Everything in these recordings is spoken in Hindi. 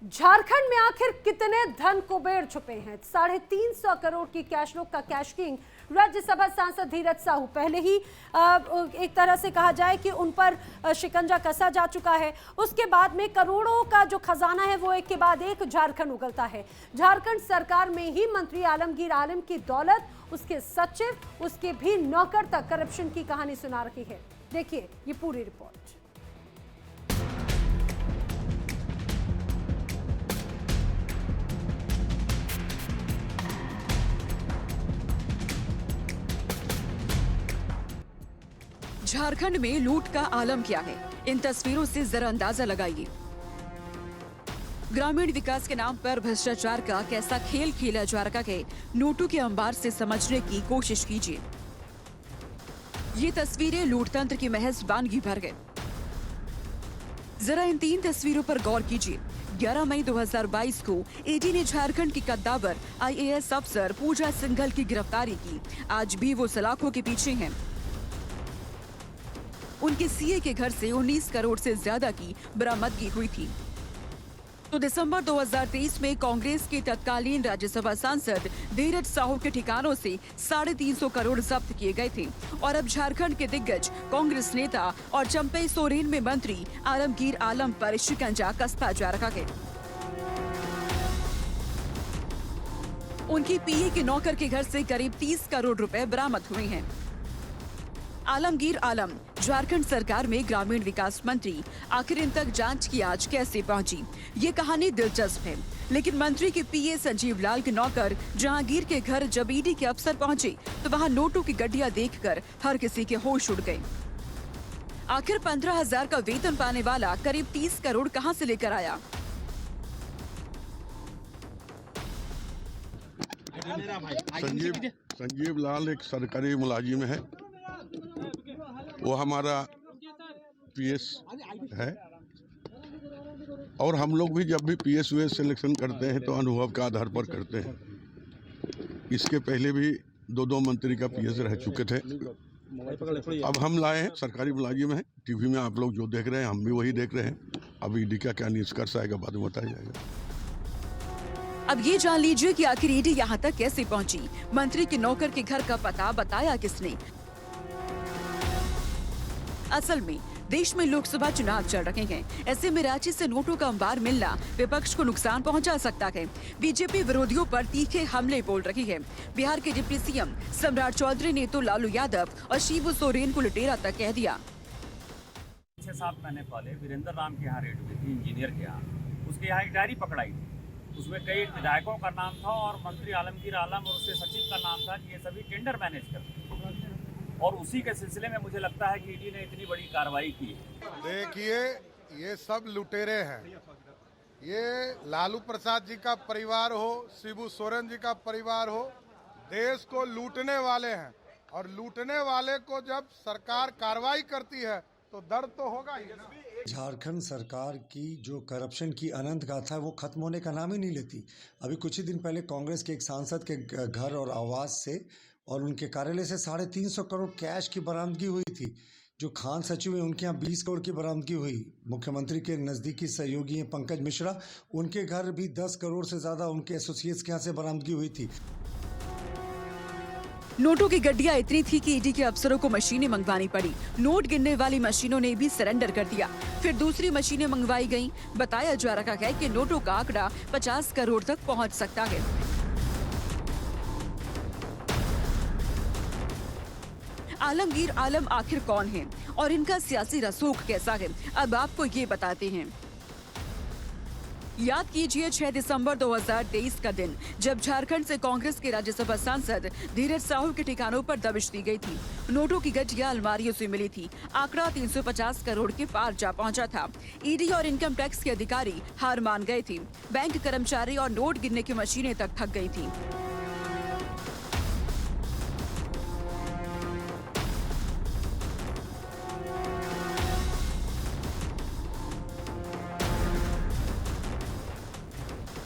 झारखंड में आखिर कितने धन कुबेर छुपे हैं? 350 करोड़ की कैश नोट का कैश किंग राज्यसभा सांसद धीरज साहू पहले ही एक तरह से कहा जाए कि उन पर शिकंजा कसा जा चुका है। उसके बाद में करोड़ों का जो खजाना है वो एक के बाद एक झारखंड उगलता है। झारखंड सरकार में ही मंत्री आलमगीर आलम की दौलत, उसके सचिव, उसके भी नौकर तक करप्शन की कहानी सुना रही है। देखिए ये पूरी रिपोर्ट। झारखंड में लूट का आलम क्या है, इन तस्वीरों से जरा अंदाजा लगाइए। ग्रामीण विकास के नाम पर भ्रष्टाचार का कैसा खेल खेला जा रहा है, नोटों के अंबार से समझने की कोशिश कीजिए। ये तस्वीरें लूटतंत्र की महज वानगी भर गए। जरा इन 3 तस्वीरों पर गौर कीजिए। 11 मई 2022 को ईडी ने झारखंड की कद्दावर IAS अफसर पूजा सिंघल की गिरफ्तारी की। आज भी वो सलाखों के पीछे हैं। उनके सीए के घर से 19 करोड़ से ज्यादा की बरामदगी हुई थी। तो दिसंबर 2023 में कांग्रेस के तत्कालीन राज्यसभा सांसद धीरज साहू के ठिकानों से 350 करोड़ जब्त किए गए थे। और अब झारखंड के दिग्गज कांग्रेस नेता और चंपई सोरेन में मंत्री आलमगीर आलम पर शिकंजा कसता जा रहा है। उनकी पीए के नौकर के घर से करीब 30 करोड़ रुपए बरामद हुए हैं। आलमगीर आलम झारखंड सरकार में ग्रामीण विकास मंत्री, आखिर इन तक जांच की आज कैसे पहुंची? ये कहानी दिलचस्प है, लेकिन मंत्री के पीए संजीव लाल के नौकर जहांगीर के घर जब ईडी के अफसर पहुंचे तो वहां नोटों की गड्डियां देखकर हर किसी के होश उड़ गए। आखिर 15,000 का वेतन पाने वाला करीब 30 करोड़ कहां से लेकर आया? संजीव लाल एक सरकारी मुलाजिम है। वो हमारा पीएस है और हम लोग भी जब भी पीएस वीएस सिलेक्शन करते हैं तो अनुभव के आधार पर करते हैं। इसके पहले भी 2 मंत्री का पीएस रह चुके थे। अब हम लाए हैं, सरकारी मुलाजिम है। टीवी में आप लोग जो देख रहे हैं हम भी वही देख रहे हैं। अब ईडी का क्या निष्कर्ष आएगा बाद में बताया जाएगा। अब ये जान लीजिए कि आखिर ईडी यहाँ तक कैसे पहुंची। मंत्री के नौकर के घर का पता बताया किसने? असल में देश में लोकसभा चुनाव चल रहे हैं। ऐसे में रांची से नोटों का अंबार मिलना विपक्ष को नुकसान पहुंचा सकता है। बीजेपी विरोधियों पर तीखे हमले बोल रही है। बिहार के डिप्टी सीएम सम्राट चौधरी ने तो लालू यादव और शिबू सोरेन को लुटेरा तक कह दिया। 6-7 महीने पहले वीरेंद्र राम के यहाँ रेड हुई थी, इंजीनियर के यहाँ। उसके यहाँ एक डायरी पकड़ाई थी। उसमें कई विधायकों का नाम था और मंत्री आलमगीर आलम और उसके सचिव का नाम था कि ये सभी टेंडर मैनेज करते हैं। और उसी के सिलसिले में मुझे लगता है कि ईडी ने इतनी बड़ी कार्रवाई की है। देखिए, ये सब लुटेरे हैं। ये लालू प्रसाद जी का परिवार हो, शिबू सोरेन जी का परिवार हो, देश को लूटने वाले हैं। और लूटने वाले को जब सरकार कार्रवाई करती है तो दर्द तो होगा ही ना। झारखंड सरकार की जो करप्शन की अनंत गाथा है वो खत्म होने का नाम ही नहीं लेती। अभी कुछ ही दिन पहले कांग्रेस के एक सांसद के घर और आवास से और उनके कार्यालय से 350 करोड़ कैश की बरामदगी हुई थी। जो खान सचिव है उनके यहाँ 20 करोड़ की बरामदगी हुई। मुख्यमंत्री के नज़दीकी सहयोगी हैं पंकज मिश्रा, उनके घर भी 10 करोड़ से ज़्यादा उनके एसोसिएट्स के यहाँ से बरामदगी हुई थी। नोटों की गड्डियां इतनी थी कि ईडी के अफसरों को मशीनें मंगवानी पड़ी। नोट गिनने वाली मशीनों ने भी सरेंडर कर दिया। फिर दूसरी मशीनें मंगवाई गईं। बताया जा रहा है कि नोटों का आंकड़ा 50 करोड़ तक पहुंच सकता है। आलमगीर आलम आखिर कौन है और इनका सियासी रसूख कैसा है, अब आपको ये बताते हैं। याद कीजिए 6 दिसंबर 2023 का दिन, जब झारखंड से कांग्रेस के राज्यसभा सांसद धीरज साहू के ठिकानों पर दबिश दी गई थी। नोटों की गड्डियां अलमारियों से मिली थी। आंकड़ा 350 करोड़ के पार जा पहुंचा था। ईडी और इनकम टैक्स के अधिकारी हार मान गए थे। बैंक कर्मचारी और नोट गिनने की मशीनें तक थक गई थी।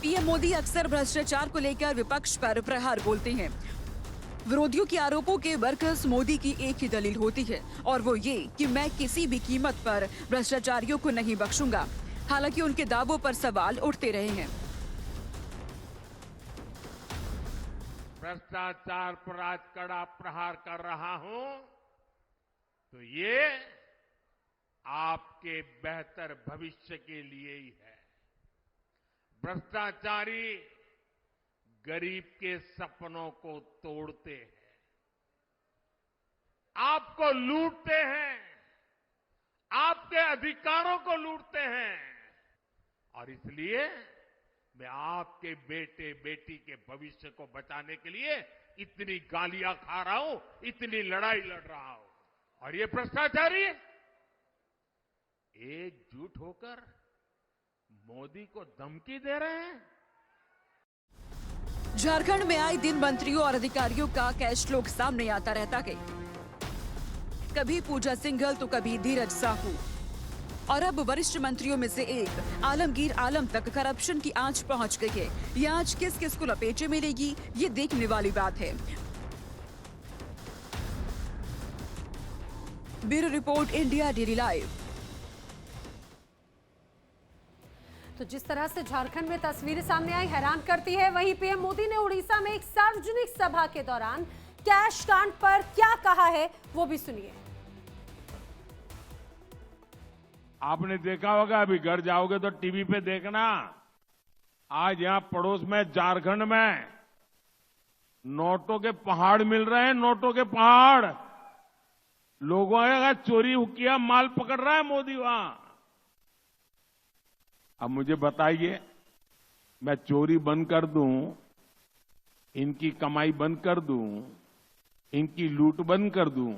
पीएम मोदी अक्सर भ्रष्टाचार को लेकर विपक्ष पर प्रहार बोलते हैं। विरोधियों के आरोपों के बरखस मोदी की एक ही दलील होती है और वो ये कि मैं किसी भी कीमत पर भ्रष्टाचारियों को नहीं बख्शूंगा। हालांकि उनके दावों पर सवाल उठते रहे हैं। भ्रष्टाचार पर आज कड़ा प्रहार कर रहा हूं तो ये आपके बेहतर भविष्य के लिए ही है। भ्रष्टाचारी गरीब के सपनों को तोड़ते हैं, आपको लूटते हैं, आपके अधिकारों को लूटते हैं और इसलिए मैं आपके बेटे बेटी के भविष्य को बचाने के लिए इतनी गालियां खा रहा हूं, इतनी लड़ाई लड़ रहा हूं। और ये भ्रष्टाचारी एकजुट होकर मोदी को धमकी दे रहे हैं। झारखंड में आए दिन मंत्रियों और अधिकारियों का कैश फ्लो सामने आता रहता है। कभी पूजा सिंघल तो कभी धीरज साहू और अब वरिष्ठ मंत्रियों में से एक आलमगीर आलम तक करप्शन की आंच पहुंच गई है। ये आंच किस किस को लपेटे मिलेगी, ये देखने वाली बात है। Bureau report, India daily live. तो जिस तरह से झारखंड में तस्वीरें सामने आई हैरान करती है। वहीं पीएम मोदी ने उड़ीसा में एक सार्वजनिक सभा के दौरान कैश कांड पर क्या कहा है वो भी सुनिए। आपने देखा होगा, अभी घर जाओगे तो टीवी पे देखना, आज यहां पड़ोस में झारखंड में नोटों के पहाड़ मिल रहे हैं, नोटों के पहाड़। लोगों का चोरी किया माल पकड़ रहा है मोदी वहां। अब मुझे बताइए, मैं चोरी बंद कर दूं, इनकी कमाई बंद कर दूं, इनकी लूट बंद कर दूं,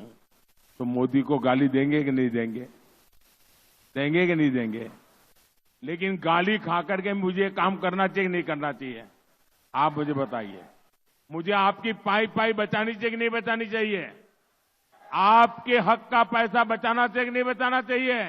तो मोदी को गाली देंगे कि नहीं देंगे? देंगे कि नहीं देंगे? लेकिन गाली खा करके मुझे काम करना चाहिए नहीं करना चाहिए? आप मुझे बताइए। मुझे आपकी पाई पाई बचानी चाहिए कि नहीं बचानी चाहिए? आपके हक का पैसा बचाना चाहिए कि नहीं बचाना चाहिए?